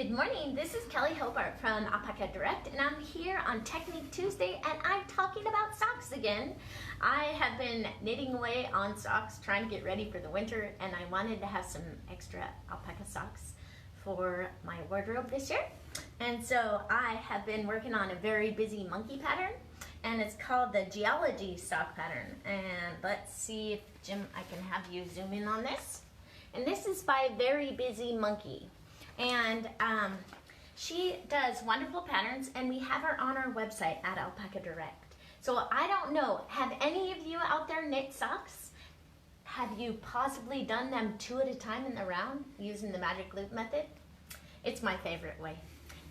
Good morning, this is Kelley Hobart from Alpaca Direct, and I'm here on Technique Tuesday, and I'm talking about socks again. I have been knitting away on socks, trying to get ready for the winter, and I wanted to have some extra alpaca socks for my wardrobe this year. And so I have been working on a very busy monkey pattern, and it's called the Geology sock pattern. And let's see if, Jim, I can have you zoom in on this. And this is by Very Busy Monkey. And she does wonderful patterns, and we have her on our website at Alpaca Direct. So I don't know, have any of you out there knit socks? Have you possibly done them 2 at a time in the round using the magic loop method? It's my favorite way.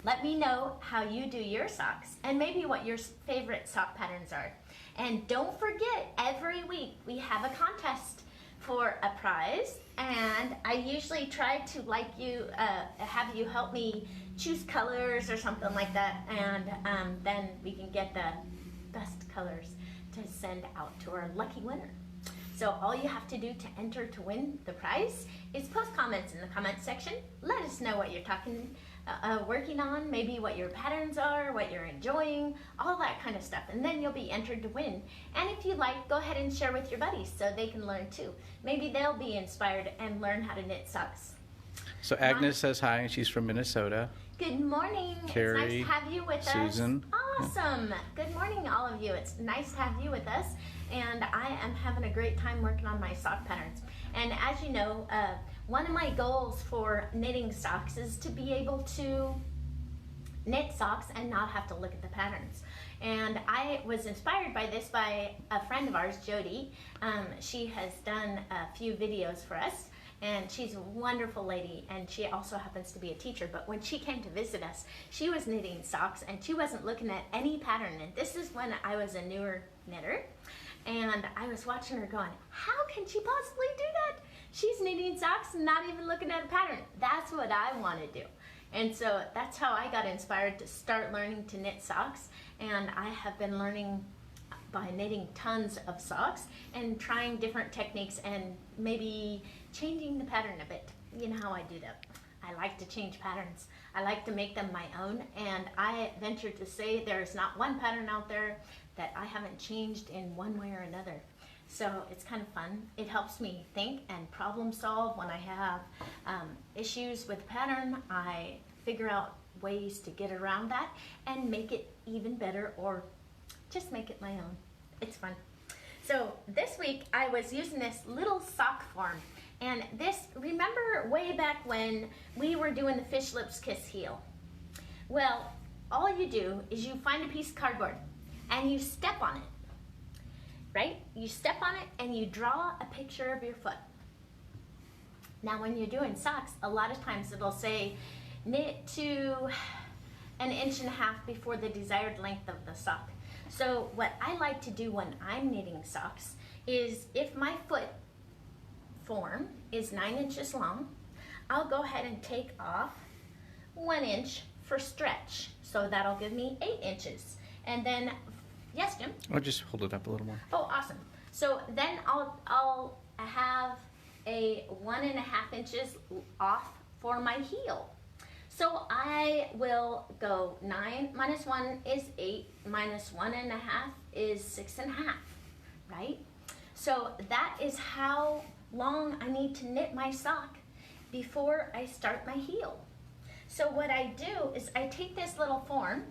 Let me know how you do your socks and maybe what your favorite sock patterns are. And don't forget, every week we have a contest for a prize, and I usually try to have you help me choose colors or something like that, and then we can get the best colors to send out to our lucky winner. So all you have to do to enter to win the prize is post comments in the comment section. Let us know what you're working on, maybe what your patterns are, what you're enjoying, all that kind of stuff, and then you'll be entered to win. And if you like, go ahead and share with your buddies so they can learn too. Maybe they'll be inspired and learn how to knit socks. So Agnes says hi, and she's from Minnesota. Good morning. Carrie, it's nice to have you with Susan. us. Awesome. Good morning, all of you. It's nice to have you with us, and I am having a great time working on my sock patterns. And as you know, one of my goals for knitting socks is to be able to knit socks and not have to look at the patterns. And I was inspired by this by a friend of ours, Jody. She has done a few videos for us, and she's a wonderful lady, and she also happens to be a teacher. But when she came to visit us, she was knitting socks, and she wasn't looking at any pattern. And this is when I was a newer knitter, and I was watching her going, how can she possibly do that? She's knitting socks and not even looking at a pattern. That's what I want to do. And so that's how I got inspired to start learning to knit socks. And I have been learning by knitting tons of socks and trying different techniques and maybe changing the pattern a bit. You know how I do that. I like to change patterns. I like to make them my own, and I venture to say there's not one pattern out there that I haven't changed in one way or another. So it's kind of fun. It helps me think and problem solve when I have issues with pattern. I figure out ways to get around that and make it even better, or just make it my own. It's fun. So this week I was using this little sock form, and this, remember way back when we were doing the fish lips kiss heel? Well, all you do is you find a piece of cardboard and you step on it, right? You step on it and you draw a picture of your foot. Now when you're doing socks, a lot of times it'll say knit to 1.5 inches before the desired length of the sock. So what I like to do when I'm knitting socks is, if my foot form is 9 inches long, I'll go ahead and take off 1 inch for stretch. So that'll give me 8 inches. And then, yes, Jim? I'll just hold it up a little more. Oh, awesome. So then I'll have a 1.5 inches off for my heel. So I will go 9 minus 1 is 8, minus 1.5 is 6.5, right? So that is how long I need to knit my sock before I start my heel. So what I do is I take this little form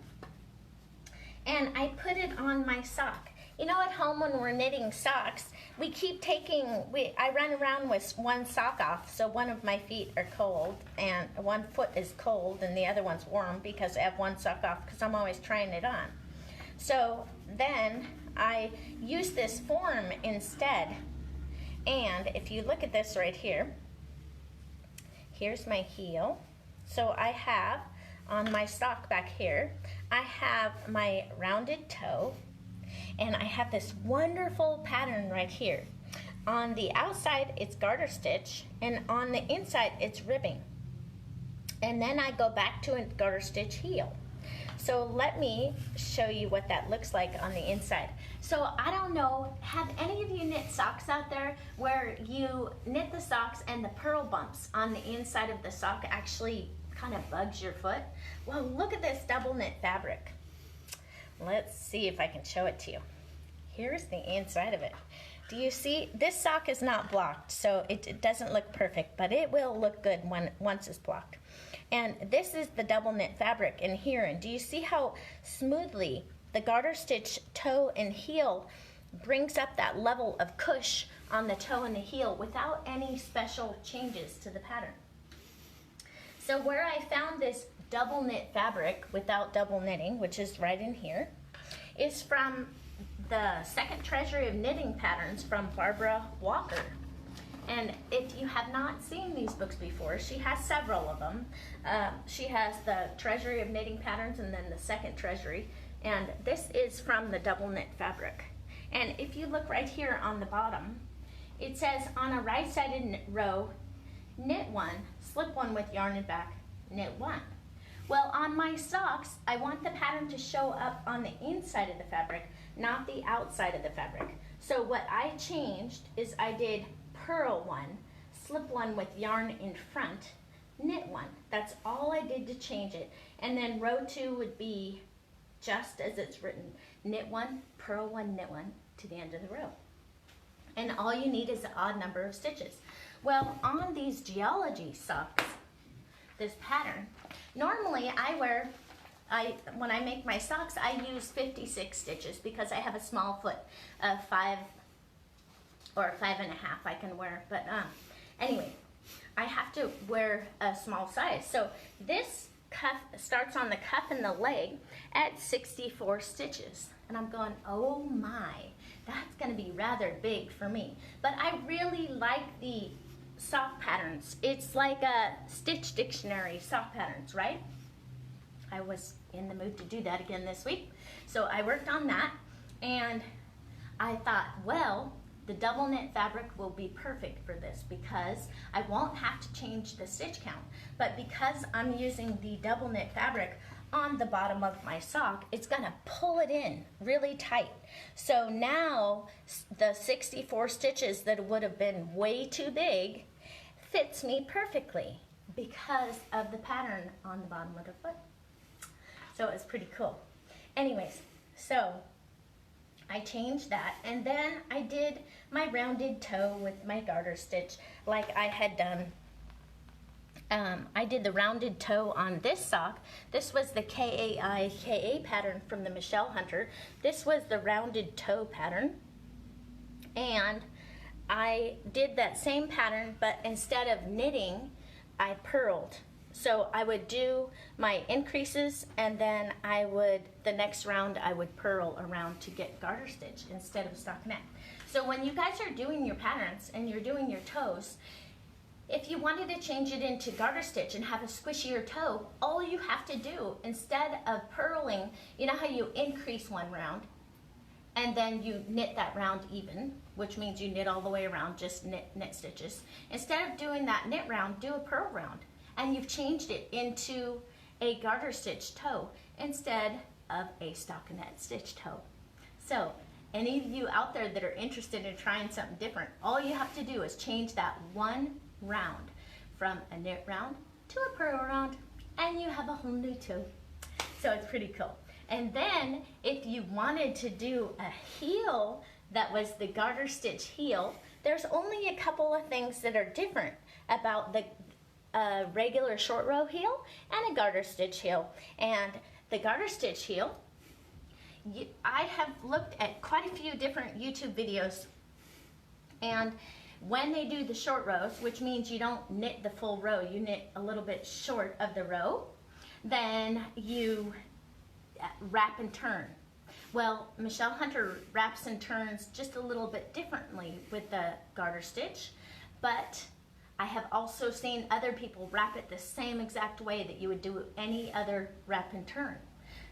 and I put it on my sock. You know, at home when we're knitting socks, we keep I run around with one sock off, so one of my feet are cold, and one foot is cold and the other one's warm because I have one sock off because I'm always trying it on. So then I use this form instead. And if you look at this right here, here's my heel. So I have, on my sock back here, I have my rounded toe, and I have this wonderful pattern right here. On the outside, it's garter stitch, and on the inside, it's ribbing. And then I go back to a garter stitch heel. So let me show you what that looks like on the inside. So I don't know, have any of you knit socks out there where you knit the socks and the purl bumps on the inside of the sock actually kind of bugs your foot. Well, look at this double knit fabric. Let's see if I can show it to you. Here's the inside of it. Do you see? This sock is not blocked, so it doesn't look perfect, but it will look good once it's blocked. And this is the double knit fabric in here, and do you see how smoothly the garter stitch toe and heel brings up that level of cush on the toe and the heel without any special changes to the pattern? So where I found this double knit fabric without double knitting, which is right in here, is from the Second Treasury of Knitting Patterns from Barbara Walker. And if you have not seen these books before, she has several of them. She has the Treasury of Knitting Patterns and then the Second Treasury. And this is from the double knit fabric. And if you look right here on the bottom, it says on a right-sided row, knit one, slip one with yarn and back, knit one. Well, on my socks, I want the pattern to show up on the inside of the fabric, not the outside of the fabric. So what I changed is I did purl one, slip one with yarn in front, knit one. That's all I did to change it. And then row 2 would be just as it's written, knit one, purl one, knit one to the end of the row. And all you need is an odd number of stitches. Well, on these Geology socks, this pattern, normally when I make my socks, I use 56 stitches because I have a small foot, 5 or 5.5 I can wear. But anyway, I have to wear a small size. So this cuff starts on the cuff and the leg at 64 stitches. And I'm going, oh my, that's going to be rather big for me. But I really like the sock patterns. It's like a Stitch Dictionary sock patterns, right? I was in the mood to do that again this week. So I worked on that and I thought, well, the double knit fabric will be perfect for this because I won't have to change the stitch count. But because I'm using the double knit fabric on the bottom of my sock, it's gonna pull it in really tight. So now the 64 stitches that would have been way too big fits me perfectly because of the pattern on the bottom of the foot. So it's pretty cool. Anyways, so I changed that and then I did my rounded toe with my garter stitch like I had done. I did the rounded toe on this sock. This was the KAI pattern from the Michelle Hunter. This was the rounded toe pattern. And I did that same pattern, but instead of knitting, I purled. So I would do my increases and then the next round I would purl around to get garter stitch instead of stockinette. So when you guys are doing your patterns and you're doing your toes, if you wanted to change it into garter stitch and have a squishier toe, all you have to do instead of purling, you know how you increase one round and then you knit that round even, which means you knit all the way around, just knit stitches. Instead of doing that knit round, do a purl round. And you've changed it into a garter stitch toe instead of a stockinette stitch toe. So any of you out there that are interested in trying something different, all you have to do is change that one round from a knit round to a purl round and you have a whole new toe. So it's pretty cool. And then if you wanted to do a heel that was the garter stitch heel, there's only a couple of things that are different about the regular short row heel and a garter stitch heel. And the garter stitch heel, I have looked at quite a few different YouTube videos, and when they do the short rows, which means you don't knit the full row, you knit a little bit short of the row, then you wrap and turn. Well, Michelle Hunter wraps and turns just a little bit differently with the garter stitch, but I have also seen other people wrap it the same exact way that you would do any other wrap and turn.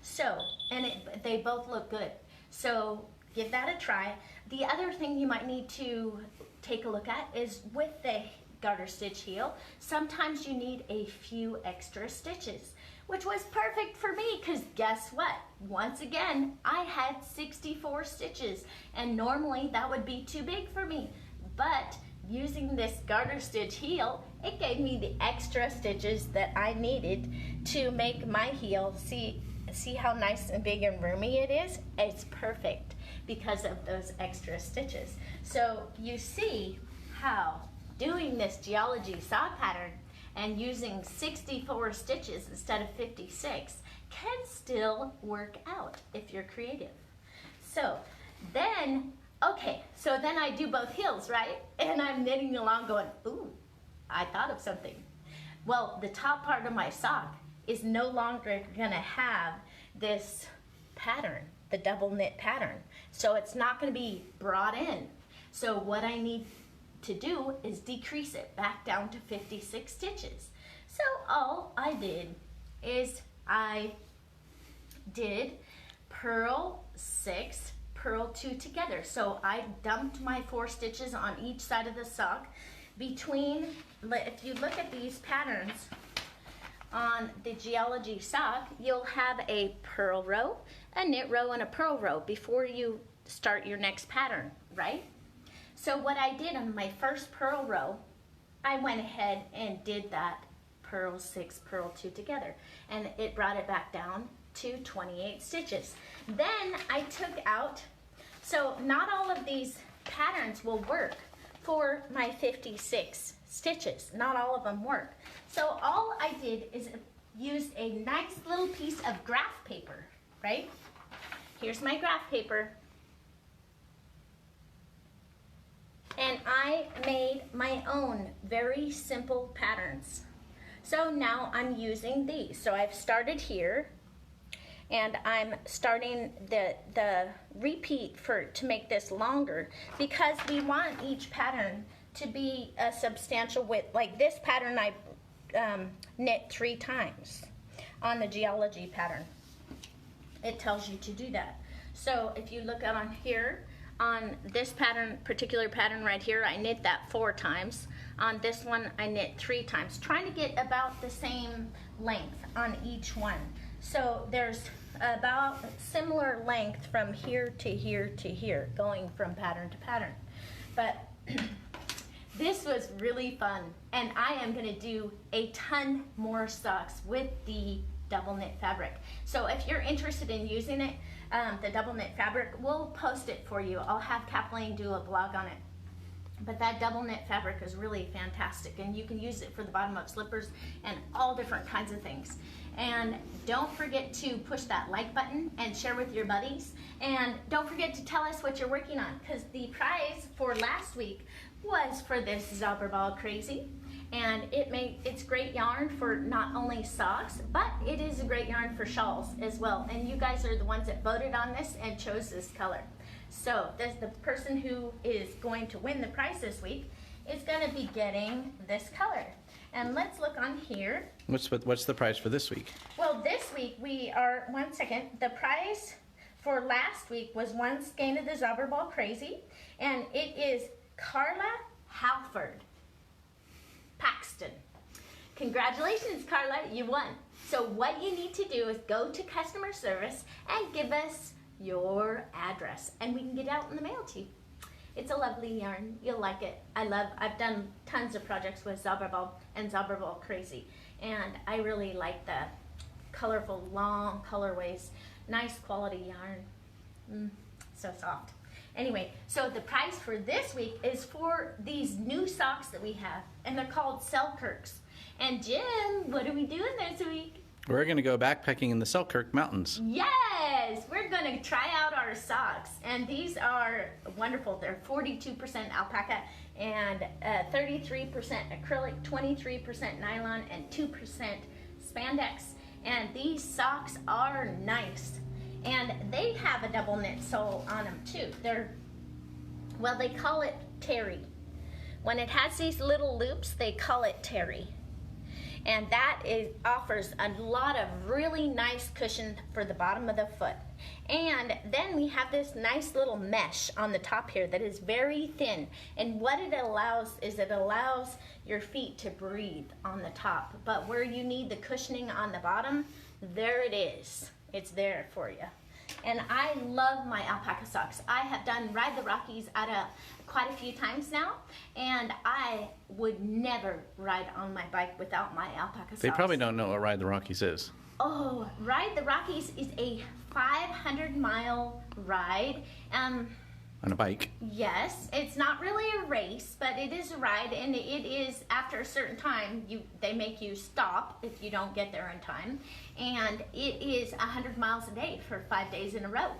So, and they both look good. So give that a try. The other thing you might need to take a look at is with the garter stitch heel, sometimes you need a few extra stitches, which was perfect for me because guess what? Once again, I had 64 stitches and normally that would be too big for me. But using this garter stitch heel, it gave me the extra stitches that I needed to make my heel. See how nice and big and roomy it is? It's perfect because of those extra stitches. So you see how doing this Geology sock pattern and using 64 stitches instead of 56 can still work out if you're creative. So then I do both heels, right? And I'm knitting along going, ooh, I thought of something. Well, the top part of my sock is no longer gonna have this pattern, the double knit pattern. So it's not gonna be brought in. So what I need to do is decrease it back down to 56 stitches. So all I did is I did purl 6, purl 2 together. So I dumped my 4 stitches on each side of the sock. Between, if you look at these patterns on the Geology sock, you'll have a purl row, a knit row, and a purl row before you start your next pattern, right? So what I did on my first purl row, I went ahead and did that purl 6, purl 2 together, and it brought it back down to 28 stitches. Then I took out, so not all of these patterns will work for my 56 stitches. Not all of them work. So all I did is use a nice little piece of graph paper, right? Here's my graph paper. And I made my own very simple patterns. So now I'm using these. So I've started here, and I'm starting the repeat to make this longer, because we want each pattern to be a substantial width. Like this pattern I knit 3 times on the Geology pattern. It tells you to do that. So if you look out on here, on this particular pattern right here, I knit that 4 times. On this one, I knit 3 times, trying to get about the same length on each one. So there's about similar length from here to here to here, going from pattern to pattern. But this was really fun, and I am gonna do a ton more socks with the double knit fabric. So if you're interested in using it, the double knit fabric, we'll post it for you. I'll have Kathleen do a blog on it. But that double knit fabric is really fantastic, and you can use it for the bottom of slippers and all different kinds of things. And don't forget to push that like button and share with your buddies. And don't forget to tell us what you're working on, because the prize for last week was for this Zauberball Crazy. And it's great yarn for not only socks, but it is a great yarn for shawls as well. And you guys are the ones that voted on this and chose this color. So the person who is going to win the prize this week is going to be getting this color. And let's look on here. What's the prize for this week? Well, this week we are, one second, the prize for last week was one skein of the Zauberball Crazy, and it is Carla Halford Paxton. Congratulations, Carla, you won. So what you need to do is go to customer service and give us your address, and we can get it out in the mail to you. It's a lovely yarn. You'll like it. I've done tons of projects with Zauberball and Zauberball Crazy, and I really like the colorful, long colorways. Nice quality yarn. So soft. Anyway, so the prize for this week is for these new socks that we have, and they're called Selkirks. And Jim, what are we doing this week? We're going to go backpacking in the Selkirk Mountains. Yes, we're going to try out our socks, and these are wonderful. They're 42% alpaca and 33% acrylic, 23% nylon, and 2% spandex. And these socks are nice, and they have a double knit sole on them too. They call it terry. When it has these little loops, they call it terry. And that offers a lot of really nice cushion for the bottom of the foot. And then we have this nice little mesh on the top here that is very thin. And what it allows is it allows your feet to breathe on the top. But where you need the cushioning on the bottom, there it is. It's there for you. And I love my alpaca socks. I have done Ride the Rockies quite a few times now, and I would never ride on my bike without my alpaca socks. They probably don't know what Ride the Rockies is. Oh, Ride the Rockies is a 500-mile ride. On a bike. Yes, it's not really a race, but it is a ride, and it is after a certain time they make you stop if you don't get there in time, and it is 100 miles a day for 5 days in a row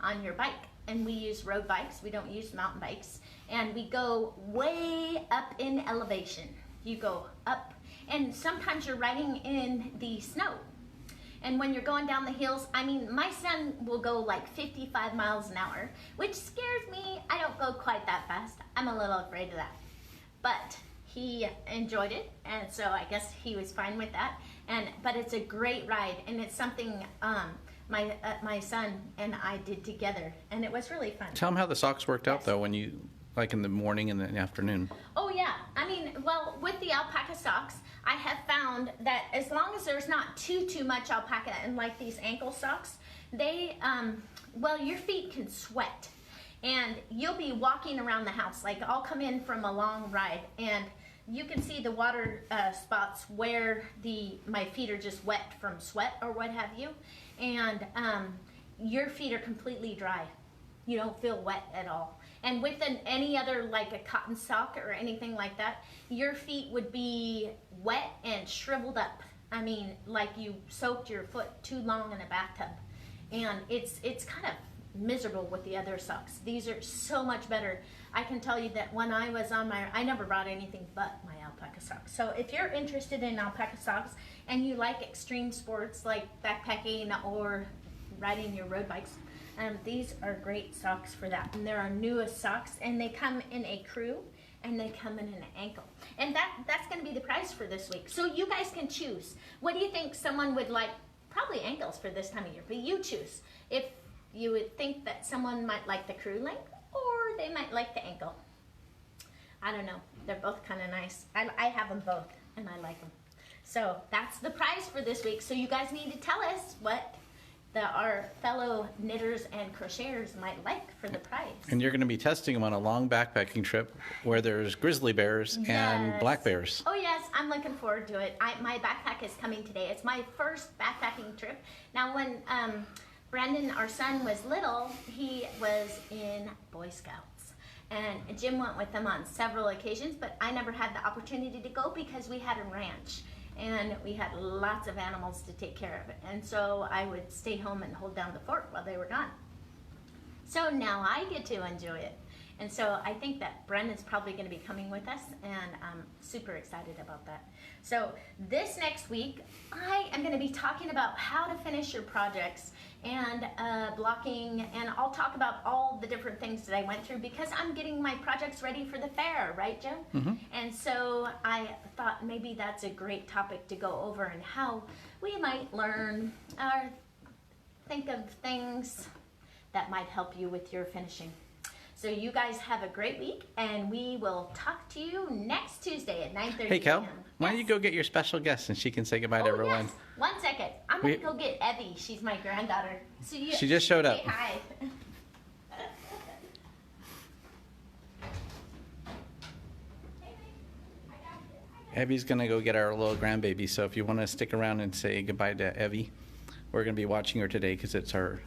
on your bike. And we use road bikes, we don't use mountain bikes, and we go way up in elevation. You go up, and sometimes you're riding in the snow. And when you're going down the hills, I mean, my son will go like 55 miles an hour, which scares me. I don't go quite that fast. I'm a little afraid of that. But he enjoyed it, and so I guess he was fine with that. But it's a great ride, and it's something my son and I did together, and it was really fun. Tell them how the socks worked out, though, when you, like in the morning and the afternoon. Oh, yeah. I mean, well, with the alpaca socks, I have found that as long as there's not too much alpaca in like these ankle socks, they, your feet can sweat. And you'll be walking around the house. Like, I'll come in from a long ride, and you can see the water spots where my feet are just wet from sweat or what have you. And your feet are completely dry. You don't feel wet at all. And with any other, like a cotton sock or anything like that, your feet would be wet and shriveled up. I mean, like you soaked your foot too long in a bathtub. And it's kind of miserable with the other socks. These are so much better. I can tell you that when I was I never brought anything but my alpaca socks. So if you're interested in alpaca socks and you like extreme sports like backpacking or riding your road bikes, these are great socks for that. And they're our newest socks, and they come in a crew and they come in an ankle. And that's going to be the price for this week. So you guys can choose. What do you think someone would like? Probably ankles for this time of year, but you choose. If you would think that someone might like the crew length or they might like the ankle. I don't know. They're both kind of nice. I have them both, and I like them. So that's the prize for this week. So you guys need to tell us what our fellow knitters and crocheters might like for the prize. And you're going to be testing them on a long backpacking trip where there's grizzly bears and black bears. Oh yes, I'm looking forward to it. My backpack is coming today. It's my first backpacking trip. Now when Brandon, our son, was little, he was in Boy Scouts. And Jim went with them on several occasions, but I never had the opportunity to go because we had a ranch. And we had lots of animals to take care of. And so I would stay home and hold down the fort while they were gone. So now I get to enjoy it. And so I think that Brendan's probably going to be coming with us, and I'm super excited about that. So this next week, I am going to be talking about how to finish your projects and blocking, and I'll talk about all the different things that I went through because I'm getting my projects ready for the fair, right, Jim? Mm-hmm. And so I thought maybe that's a great topic to go over and how we might learn or think of things that might help you with your finishing. So you guys have a great week, and we will talk to you next Tuesday at 9:30 Hey, Kel, a.m. why don't you go get your special guest and she can say goodbye to everyone? Yes. 1 second. I'm going to go get Evie. She's my granddaughter. So She just showed up. Say hi. Evie's going to go get our little grandbaby, so if you want to stick around and say goodbye to Evie, we're going to be watching her today because it's our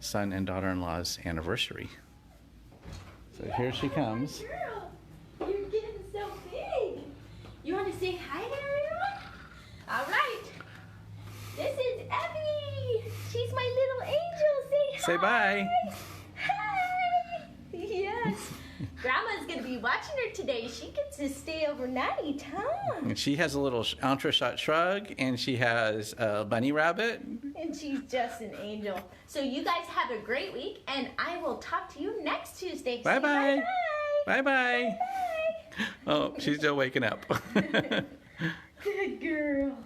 son and daughter-in-law's anniversary. So here she comes. Girl, you're getting so big. You want to say hi to everyone? All right. This is Evie. She's my little angel. Say hi. Say bye. Hi. Yes. Grandma's going to be watching her today. She gets to stay overnight, huh? And she has a little entre-shot shrug, and she has a bunny rabbit. And she's just an angel. So you guys have a great week, and I will talk to you next Tuesday. Bye-bye. Bye-bye. Bye-bye. Bye-bye. Oh, she's still waking up. Good girl.